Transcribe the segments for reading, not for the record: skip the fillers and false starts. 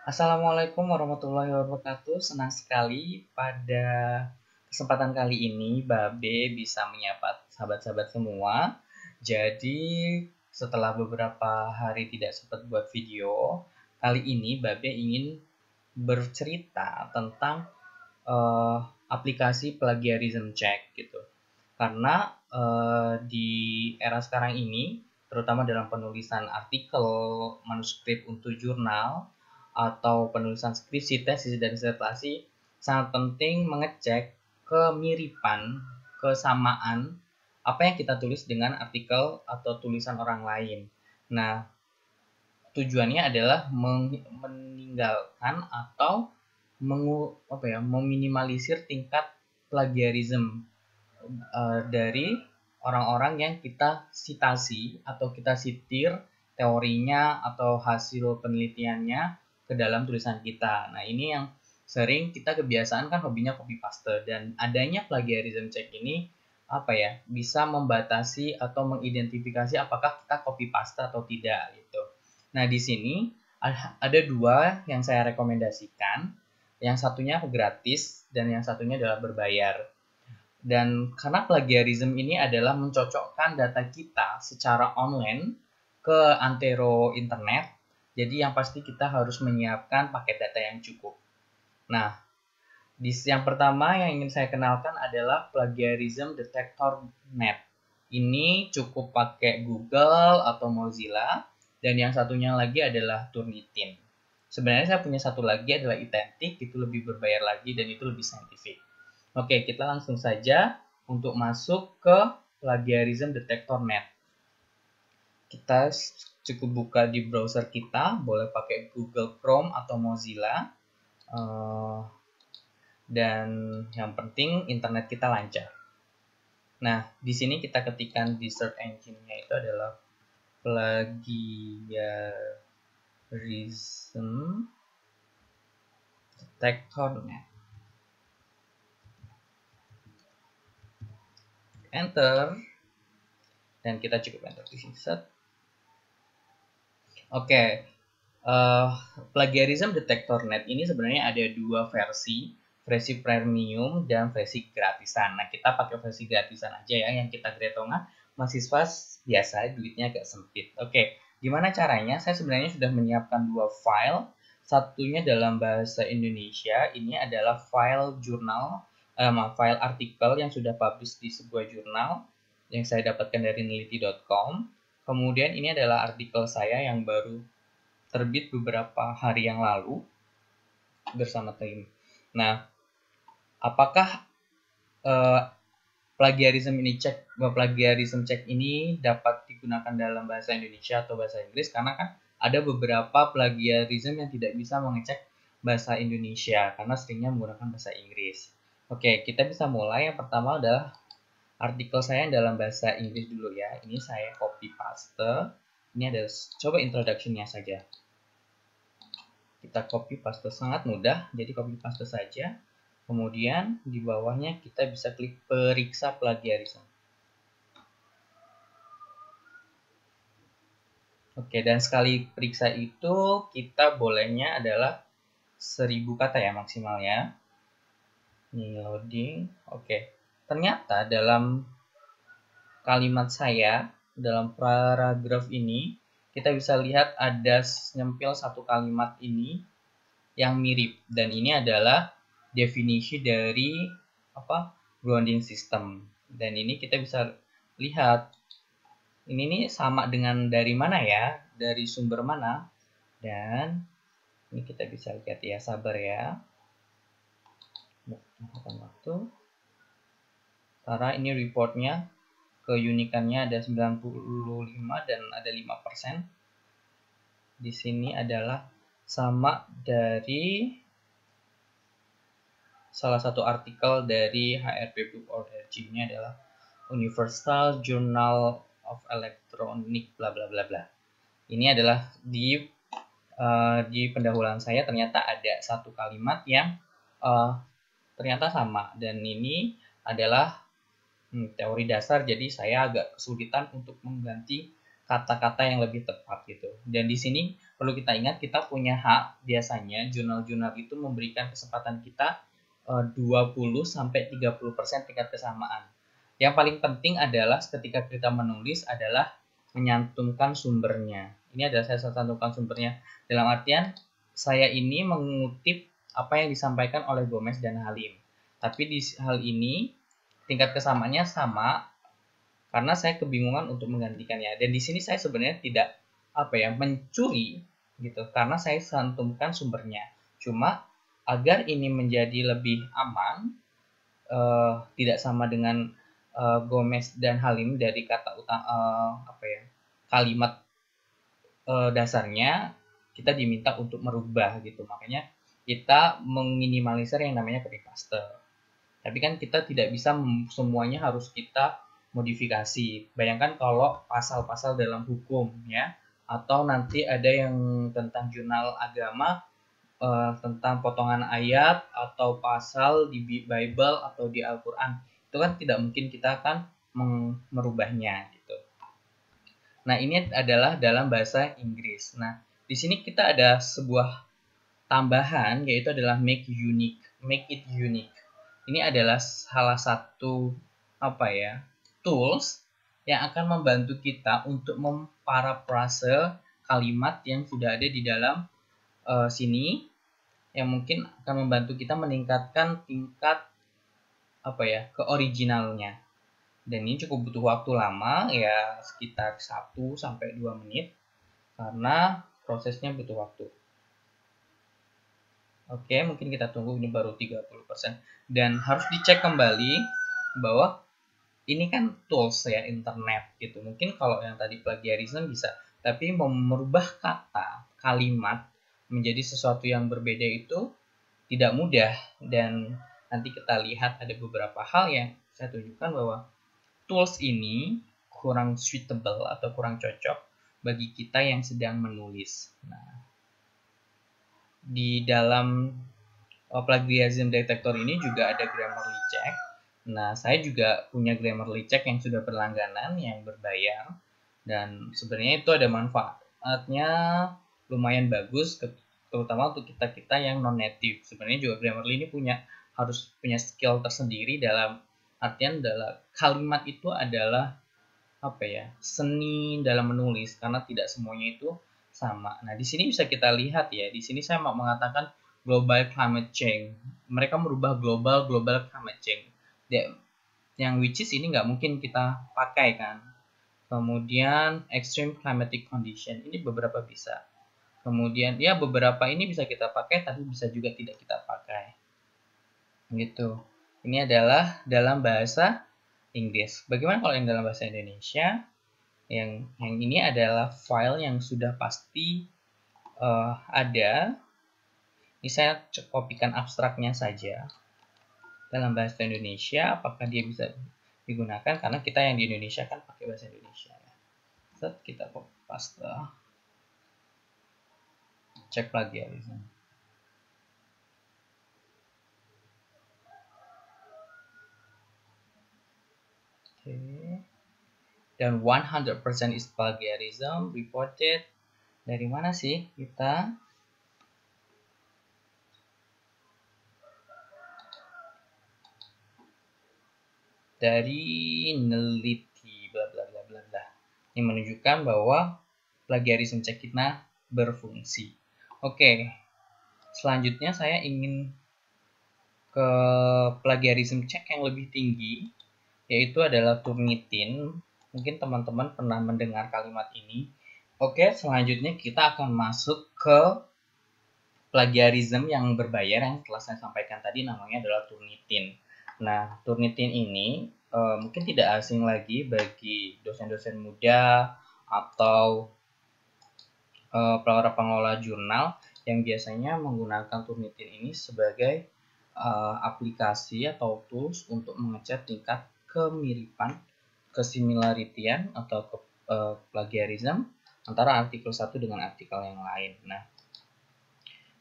Assalamualaikum warahmatullahi wabarakatuh. Senang sekali pada kesempatan kali ini Babe bisa menyapa sahabat-sahabat semua. Jadi setelah beberapa hari tidak sempat buat video, kali ini Babe ingin bercerita tentang eh, aplikasi plagiarism check gitu. Karena di era sekarang ini, terutama dalam penulisan artikel, manuskrip untuk jurnal, atau penulisan skripsi, tesis, dan disertasi, sangat penting mengecek kemiripan, kesamaan apa yang kita tulis dengan artikel atau tulisan orang lain. Nah, tujuannya adalah meninggalkan atau meminimalisir tingkat plagiarisme dari orang-orang yang kita sitasi atau kita sitir teorinya atau hasil penelitiannya ke dalam tulisan kita. Nah, ini yang sering kita kebiasaan kan hobinya copy paste, dan adanya plagiarism check ini bisa membatasi atau mengidentifikasi apakah kita copy paste atau tidak gitu. Nah, di sini ada dua yang saya rekomendasikan. Yang satunya gratis dan yang satunya adalah berbayar. Dan karena plagiarism ini adalah mencocokkan data kita secara online ke antero internet, jadi yang pasti kita harus menyiapkan paket data yang cukup. Nah, yang pertama yang ingin saya kenalkan adalah Plagiarism Detector Net. Ini cukup pakai Google atau Mozilla, dan yang satunya lagi adalah Turnitin. Sebenarnya saya punya satu lagi adalah Identik, itu lebih berbayar lagi dan itu lebih saintifik. Oke, kita langsung saja untuk masuk ke Plagiarism Detector Net. Kita cukup buka di browser kita, boleh pakai Google Chrome atau Mozilla. Dan yang penting internet kita lancar. Nah, di sini kita ketikkan di search engine-nya itu adalah Plagiarism Detector Net. Enter, dan kita cukup enter di sini. Oke, Plagiarism Detector Net ini sebenarnya ada dua versi premium dan versi gratisan. Nah, kita pakai versi gratisan aja ya, yang kita gretongan mahasiswa biasa, duitnya agak sempit. Oke, gimana caranya? Saya sebenarnya sudah menyiapkan dua file, satunya dalam bahasa Indonesia, ini adalah file file artikel yang sudah publish di sebuah jurnal yang saya dapatkan dari neliti.com. Kemudian ini adalah artikel saya yang baru terbit beberapa hari yang lalu bersama tim. Nah, apakah plagiarism check ini dapat digunakan dalam bahasa Indonesia atau bahasa Inggris? Karena kan ada beberapa plagiarism yang tidak bisa mengecek bahasa Indonesia karena seringnya menggunakan bahasa Inggris. Oke, kita bisa mulai. Yang pertama adalah artikel saya dalam bahasa Inggris dulu ya. Ini saya copy paste. Ini adalah coba introduction-nya saja. Kita copy paste sangat mudah, jadi copy paste saja. Kemudian di bawahnya kita bisa klik periksa plagiarisme. Oke, dan sekali periksa itu kita bolehnya adalah 1000 kata ya maksimalnya. Ini loading. Oke. Ternyata dalam kalimat saya, dalam paragraf ini, kita bisa lihat ada nyempil satu kalimat ini yang mirip, dan ini adalah definisi dari grounding system. Dan ini kita bisa lihat ini nih sama dengan dari mana ya, dari sumber mana. Dan ini kita bisa lihat ya, sabar ya, waktu karena ini reportnya keunikannya ada 95 dan ada 5%. Di sini adalah sama dari salah satu artikel dari hrpbook.org. Ini adalah Universal Journal of Electronic bla bla bla bla. Ini adalah di pendahuluan saya ternyata ada satu kalimat yang ternyata sama, dan ini adalah teori dasar, jadi saya agak kesulitan untuk mengganti kata-kata yang lebih tepat gitu. Dan di sini perlu kita ingat kita punya hak, biasanya jurnal-jurnal itu memberikan kesempatan kita 20-30% tingkat kesamaan. Yang paling penting adalah ketika kita menulis adalah menyantumkan sumbernya. Ini adalah saya cantumkan sumbernya. Dalam artian saya ini mengutip apa yang disampaikan oleh Gomez dan Halim. Tapi di hal ini tingkat kesamaannya sama karena saya kebingungan untuk menggantikannya. Dan di sini saya sebenarnya tidak mencuri gitu karena saya cantumkan sumbernya. Cuma agar ini menjadi lebih aman, tidak sama dengan Gomez dan Halim dari kata kalimat dasarnya kita diminta untuk merubah gitu. Makanya kita meminimalisir yang namanya copy paste. Tapi kan kita tidak bisa semuanya harus kita modifikasi. Bayangkan kalau pasal-pasal dalam hukum ya, atau nanti ada yang tentang jurnal agama, tentang potongan ayat atau pasal di Bible atau di Al-Quran, itu kan tidak mungkin kita akan merubahnya gitu. Nah, ini adalah dalam bahasa Inggris. Nah, di sini kita ada sebuah tambahan yaitu adalah make it unique. Ini adalah salah satu tools yang akan membantu kita untuk memparafrase kalimat yang sudah ada di dalam sini, yang mungkin akan membantu kita meningkatkan tingkat keoriginalnya. Dan ini cukup butuh waktu lama ya, sekitar 1-2 menit karena prosesnya butuh waktu. Oke, mungkin kita tunggu, ini baru 30%. Dan harus dicek kembali bahwa ini kan tools ya, internet gitu. Mungkin kalau yang tadi plagiarisme bisa, tapi merubah kata, kalimat menjadi sesuatu yang berbeda itu tidak mudah. Dan nanti kita lihat ada beberapa hal yang saya tunjukkan bahwa tools ini kurang suitable atau kurang cocok bagi kita yang sedang menulis. Nah, di dalam plagiarism detector ini juga ada Grammarly Check. Nah, saya juga punya Grammarly Check yang sudah berlangganan, yang berbayar. Dan sebenarnya itu ada manfaatnya lumayan bagus, terutama untuk kita-kita yang non-native. Sebenarnya juga Grammarly ini harus punya skill tersendiri dalam artian dalam kalimat itu adalah seni dalam menulis, karena tidak semuanya itu sama. Nah, di sini bisa kita lihat ya, di sini saya mau mengatakan global climate change. Mereka merubah global climate change. Yang which is ini nggak mungkin kita pakai kan. Kemudian extreme climatic condition, ini beberapa bisa. Kemudian ya beberapa ini bisa kita pakai, tapi bisa juga tidak kita pakai. Gitu. Ini adalah dalam bahasa Inggris. Bagaimana kalau yang dalam bahasa Indonesia? Yang ini adalah file yang sudah pasti ada. Ini saya kopikan abstraknya saja. Dalam bahasa Indonesia, apakah dia bisa digunakan? Karena kita yang di Indonesia kan pakai bahasa Indonesia ya. Set, kita copy paste. Cek plagiarisme. Oke. Dan 100% is plagiarism reported. Dari mana sih kita? Dari Neliti bla bla bla bla bla. Ini menunjukkan bahwa plagiarism check kita berfungsi. Oke. Selanjutnya saya ingin ke plagiarism check yang lebih tinggi, yaitu adalah Turnitin. Mungkin teman-teman pernah mendengar kalimat ini. Oke, selanjutnya kita akan masuk ke plagiarism yang berbayar yang telah saya sampaikan tadi, namanya adalah Turnitin. Nah, Turnitin ini mungkin tidak asing lagi bagi dosen-dosen muda atau para pengelola jurnal yang biasanya menggunakan Turnitin ini sebagai aplikasi atau tools untuk mengecek tingkat kemiripan, kesimilaritian atau plagiarism antara artikel satu dengan artikel yang lain. Nah,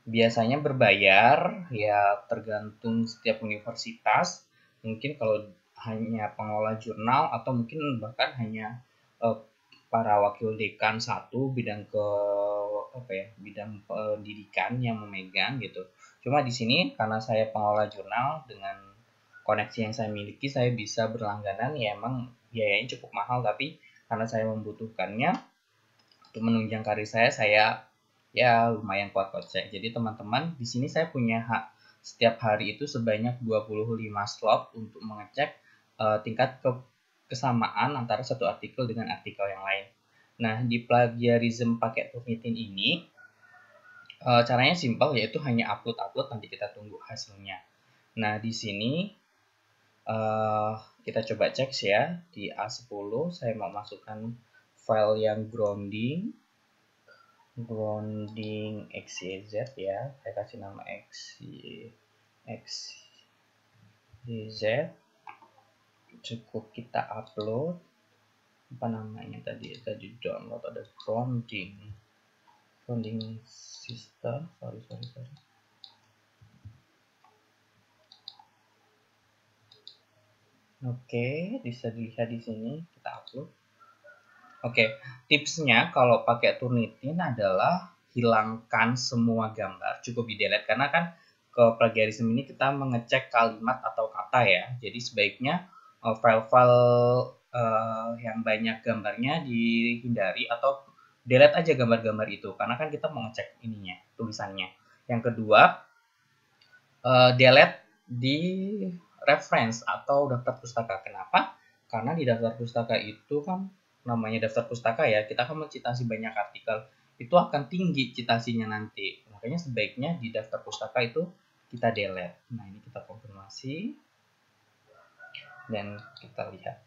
biasanya berbayar ya, tergantung setiap universitas. Mungkin kalau hanya pengelola jurnal atau mungkin bahkan hanya para wakil dekan satu bidang apa ya, bidang pendidikan yang memegang gitu. Cuma di sini karena saya pengelola jurnal, dengan koneksi yang saya miliki saya bisa berlangganan, ya emang biayanya cukup mahal, tapi karena saya membutuhkannya untuk menunjang karir saya ya lumayan kuat kocek. Jadi teman-teman, di sini saya punya hak setiap hari itu sebanyak 25 slot untuk mengecek tingkat kesamaan antara satu artikel dengan artikel yang lain. Nah, di plagiarism pakai Turnitin ini caranya simpel, yaitu hanya upload, nanti kita tunggu hasilnya. Nah, di sini kita coba cek ya, di A10 saya mau masukkan file yang grounding xyz ya, saya kasih nama xyz. Cukup kita upload, apa namanya tadi download, ada grounding system, sorry. Oke, bisa dilihat di sini, kita upload. Oke, tipsnya kalau pakai Turnitin adalah hilangkan semua gambar, cukup di delete, karena kan ke plagiarism ini kita mengecek kalimat atau kata ya. Jadi sebaiknya file-file yang banyak gambarnya dihindari, atau delete aja gambar-gambar itu, karena kan kita mengecek ininya, tulisannya. Yang kedua, delete di reference atau daftar pustaka. Kenapa? Karena di daftar pustaka itu kan namanya daftar pustaka ya, kita akan mencitasi banyak artikel, itu akan tinggi citasinya nanti. Makanya sebaiknya di daftar pustaka itu kita delete. Nah, ini kita konfirmasi dan kita lihat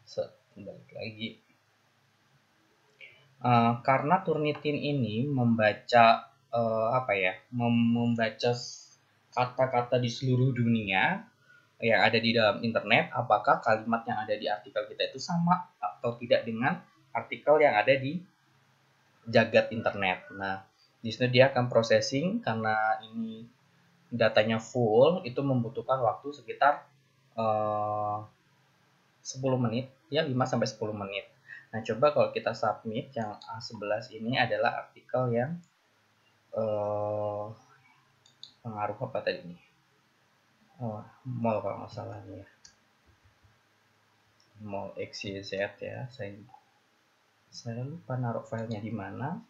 balik lagi. Karena Turnitin ini membaca membaca kata-kata di seluruh dunia yang ada di dalam internet, apakah kalimat yang ada di artikel kita itu sama atau tidak dengan artikel yang ada di jagat internet. Nah, di sini dia akan processing, karena ini datanya full, itu membutuhkan waktu sekitar 10 menit, ya 5-10 menit. Nah, coba kalau kita submit yang A11 ini adalah artikel yang pengaruh apa tadi nih? Mall kalau nggak salah nih ya. Mall XYZ ya. Saya lupa naruh filenya di mana.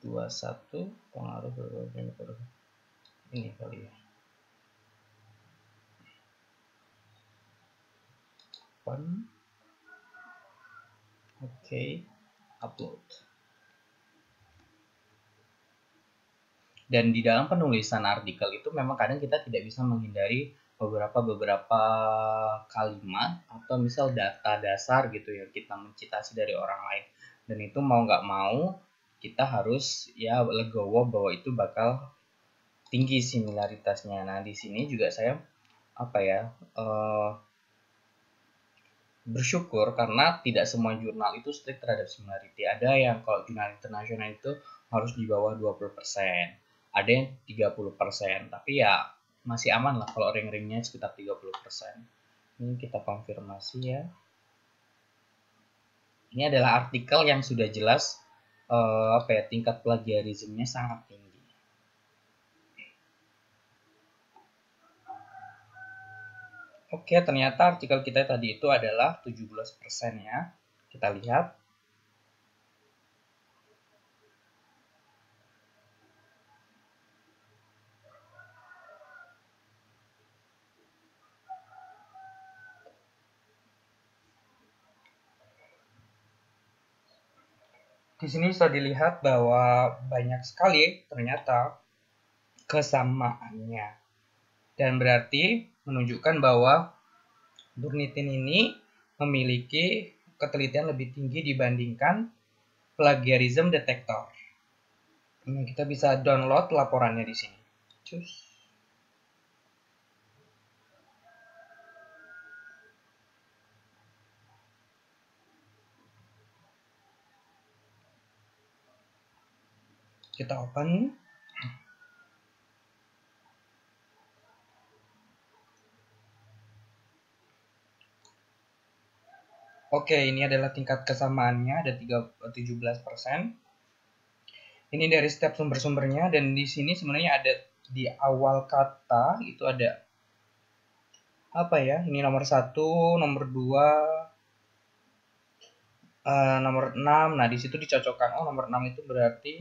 21 pengaruh ini kali ya. Oke, upload. Dan di dalam penulisan artikel itu memang kadang kita tidak bisa menghindari beberapa kalimat atau misal data dasar gitu ya, kita mencitasi dari orang lain, dan itu mau nggak mau kita harus ya legowo bahwa itu bakal tinggi similaritasnya. Nah, di sini juga saya bersyukur karena tidak semua jurnal itu strict terhadap similarity. Ada yang kalau jurnal internasional itu harus di bawah 20%, ada yang 30%, tapi ya masih aman lah kalau ring-ringnya sekitar 30%. Ini kita konfirmasi ya. Ini adalah artikel yang sudah jelas tingkat plagiarismnya sangat tinggi. Oke, ternyata artikel kita tadi itu adalah 17% ya. Kita lihat. Di sini bisa dilihat bahwa banyak sekali ternyata kesamaannya. Dan berarti menunjukkan bahwa Turnitin ini memiliki ketelitian lebih tinggi dibandingkan plagiarism detector. Nah, kita bisa download laporannya di sini. Cus. Kita open. Oke, ini adalah tingkat kesamaannya, ada 17%. Ini dari setiap sumber-sumbernya, dan di sini sebenarnya ada di awal kata itu ada apa ya? Ini nomor satu, nomor dua, nomor 6. Nah, di situ dicocokkan. Oh, nomor 6 itu berarti,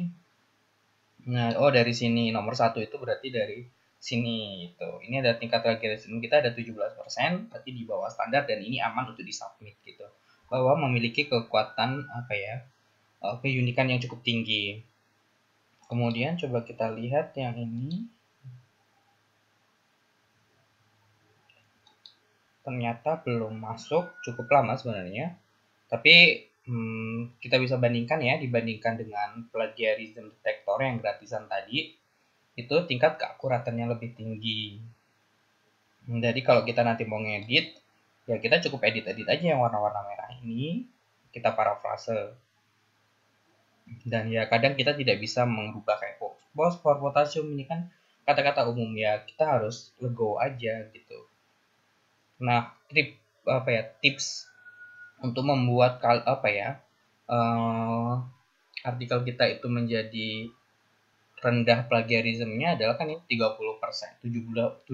nah, oh dari sini nomor satu itu berarti dari sini itu. Ini ada tingkat plagiarisme kita ada 17%, berarti di bawah standar dan ini aman untuk disubmit gitu. Bahwa memiliki kekuatan apa ya? Keunikan yang cukup tinggi. Kemudian coba kita lihat yang ini. Ternyata belum masuk, cukup lama sebenarnya. Tapi kita bisa bandingkan ya, dibandingkan dengan plagiarism detector yang gratisan tadi, itu tingkat keakuratannya lebih tinggi. Jadi kalau kita nanti mau ngedit, ya kita cukup edit-edit aja yang warna-warna merah ini, kita parafrase. Dan ya kadang kita tidak bisa mengubah kayak fosfor, potasium, ini kan kata-kata umum ya, kita harus lego aja gitu. Nah, tips untuk membuat artikel kita itu menjadi rendah plagiarismenya adalah kan ini 30%, 17%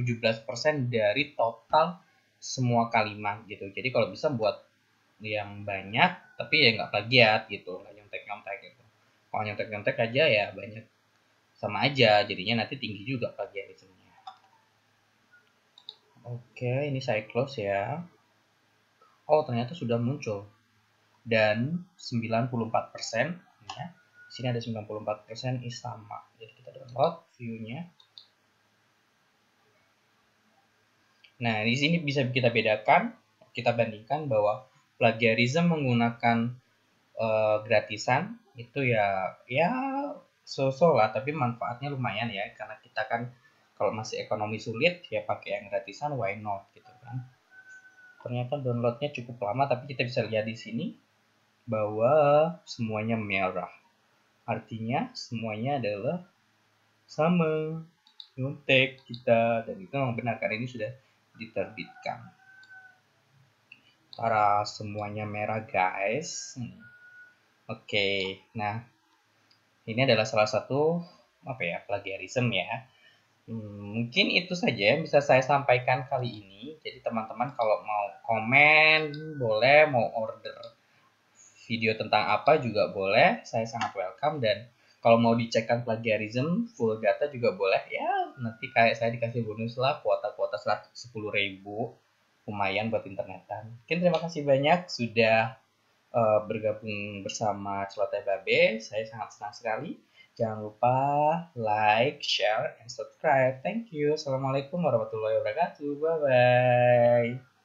dari total semua kalimat gitu. Jadi kalau bisa buat yang banyak tapi ya nggak plagiat gitu, nggak nyontek-nyontek gitu. Kalau nyontek-nyontek aja ya banyak sama aja, jadinya nanti tinggi juga plagiarismenya. Oke, ini saya close ya. Oh, ternyata sudah muncul. Dan 94% ya. Di sini ada 94% sama. Jadi kita download view-nya. Nah, di sini bisa kita bedakan, kita bandingkan bahwa plagiarism menggunakan gratisan itu ya so-so lah, tapi manfaatnya lumayan ya, karena kita kan kalau masih ekonomi sulit ya pakai yang gratisan, why not gitu kan. Ternyata downloadnya cukup lama, tapi kita bisa lihat di sini bahwa semuanya merah. Artinya semuanya adalah sama nyontek kita, dan itu memang benar karena ini sudah diterbitkan. Para semuanya merah guys. Oke, nah ini adalah salah satu plagiarism ya. Mungkin itu saja yang bisa saya sampaikan kali ini. Jadi teman-teman kalau mau komen boleh, mau order video tentang apa juga boleh, saya sangat welcome. Dan kalau mau dicekkan plagiarism full data juga boleh ya, nanti kayak saya dikasih bonus lah, kuota-kuota 10.000, lumayan buat internetan. Mungkin terima kasih banyak sudah bergabung bersama Celoteh Babe, saya sangat senang sekali. Jangan lupa like, share, and subscribe. Thank you. Assalamualaikum warahmatullahi wabarakatuh. Bye bye.